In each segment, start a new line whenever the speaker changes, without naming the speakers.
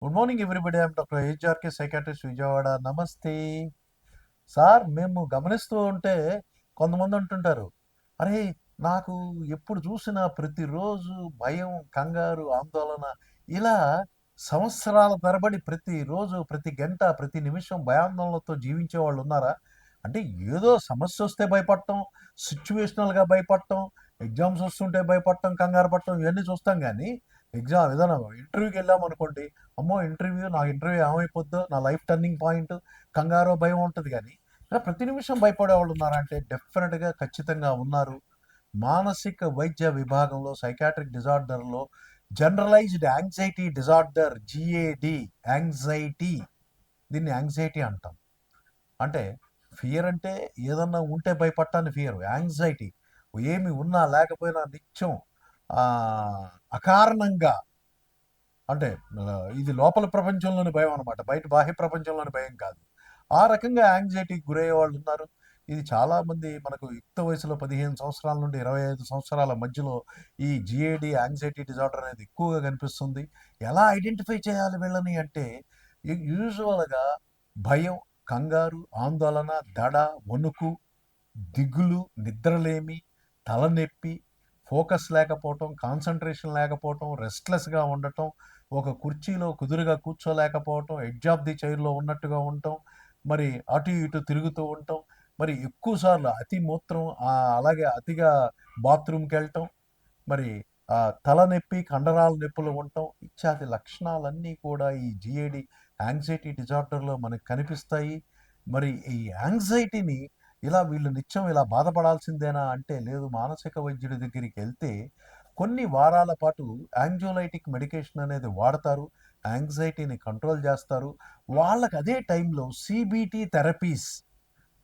Good morning everybody. I'm doctor HRK psychiatrist Vijayawada. నమస్తే sir. మేము గమనిస్తూ ఉంటే కొంతమంది అంటుంటారు, అరే నాకు ఎప్పుడు చూసినా ప్రతిరోజు భయం, కంగారు, ఆందోళన, ఇలా సంవత్సరాల తరబడి ప్రతిరోజు, ప్రతి గంట, ప్రతి నిమిషం భయాందోళనలతో జీవించే వాళ్ళు ఉన్నారా? అంటే ఏదో సమస్య వస్తే భయపడటం, సిచ్యువేషనల్గా భయపడటం, ఎగ్జామ్స్ వస్తుంటే భయపడటం, కంగారు పడటం, ఇవన్నీ చూస్తాం. కానీ ఎగ్జామ్ ఏదైనా ఇంటర్వ్యూకి వెళ్ళామనుకోండి, అమ్మో ఇంటర్వ్యూ, నా ఇంటర్వ్యూ ఏమైపోద్దో, నా లైఫ్ టర్నింగ్ పాయింట్, కంగారో భయం ఉంటుంది. కానీ ఇలా ప్రతి నిమిషం భయపడే వాళ్ళు ఉన్నారా అంటే డెఫినెట్గా ఖచ్చితంగా ఉన్నారు. మానసిక వైద్య విభాగంలో సైకాట్రిక్ డిజార్డర్లో generalized anxiety disorder, GAD, anxiety, దీన్ని యాంగ్జైటీ అంటాం. అంటే ఫియర్ అంటే ఏదన్నా ఉంటే భయపడటాన్ని ఫియర్. యాంగ్జైటీ ఏమి ఉన్నా లేకపోయినా నిత్యం ఆ, అకారణంగా, అంటే ఇది లోపల ప్రపంచంలోని భయం అనమాట, బయట బాహ్య ప్రపంచంలోని భయం కాదు. ఆ రకంగా యాంగ్జైటీకి గురయ్యే వాళ్ళు ఉన్నారు. ఇది చాలామంది మనకు యుక్త వయసులో 15 సంవత్సరాల నుండి 25 సంవత్సరాల మధ్యలో ఈ జిఏడి, యాంగ్జైటీ డిజార్డర్ అనేది ఎక్కువగా కనిపిస్తుంది. ఎలా ఐడెంటిఫై చేయాలి వీళ్ళని అంటే, యూజువల్గా భయం, కంగారు, ఆందోళన, దడ, వణుకు, దిగులు, నిద్రలేమి, తలనొప్పి, ఫోకస్ లేకపోవటం, కాన్సంట్రేషన్ లేకపోవటం, రెస్ట్లెస్గా ఉండటం, ఒక కుర్చీలో కుదురుగా కూర్చోలేకపోవటం, ఎడ్జ్ ఆఫ్ ది చైర్లో ఉన్నట్టుగా ఉండటం, మరి అటు ఇటు తిరుగుతూ ఉండటం, మరి ఎక్కువ సార్లు అతి మూత్రం, అలాగే అతిగా బాత్రూమ్కి వెళ్ళటం, మరి తలనొప్పి, కండరాల నొప్పులు ఉండటం, ఇత్యాది లక్షణాలన్నీ కూడా ఈ జిఏడి, యాంగ్జైటీ డిజార్డర్లో మనకు కనిపిస్తాయి. మరి ఈ యాంగ్జైటీని ఇలా వీళ్ళు నిత్యం ఇలా బాధపడాల్సిందేనా అంటే లేదు. మానసిక వైద్యుడి దగ్గరికి వెళ్తే కొన్ని వారాల పాటు యాంగ్జోలైటిక్ మెడికేషన్ అనేది వాడతారు. యాంగ్జైటీని కంట్రోల్ చేస్తారు. వాళ్ళకి అదే టైంలో సిబిటి థెరపీస్,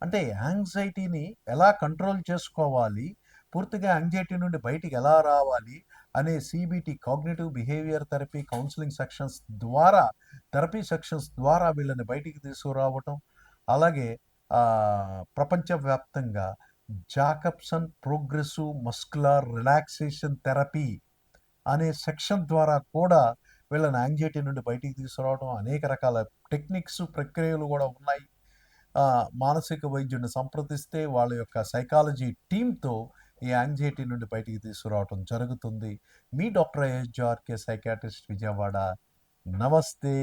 అంటే యాంగ్జైటీని ఎలా కంట్రోల్ చేసుకోవాలి, పూర్తిగా యాంగ్జైటీ నుండి బయటికి ఎలా రావాలి అనే CBT, cognitive behaviour therapy counselling sections ద్వారా, థెరపీ సెక్షన్స్ ద్వారా వీళ్ళని బయటికి తీసుకురావటం. అలాగే ప్రపంచవ్యాప్తంగా Jakobson progressive muscular relaxation therapy అనే సెక్షన్ ద్వారా కూడా వీళ్ళని యాంగ్జైటీ నుండి బయటికి తీసుకురావడం, అనేక రకాల టెక్నిక్స్, ప్రక్రియలు కూడా ఉన్నాయి. మానసిక వైద్యుడిని సంప్రదిస్తే వాళ్ళ యొక్క సైకాలజీ టీంతో ఈ యాంగ్జైటీ నుండి బయటికి తీసుకురావటం జరుగుతుంది. మీ డాక్టర్ హెచ్ఆర్కే సైకాట్రిస్ట్ విజయవాడ. నమస్తే.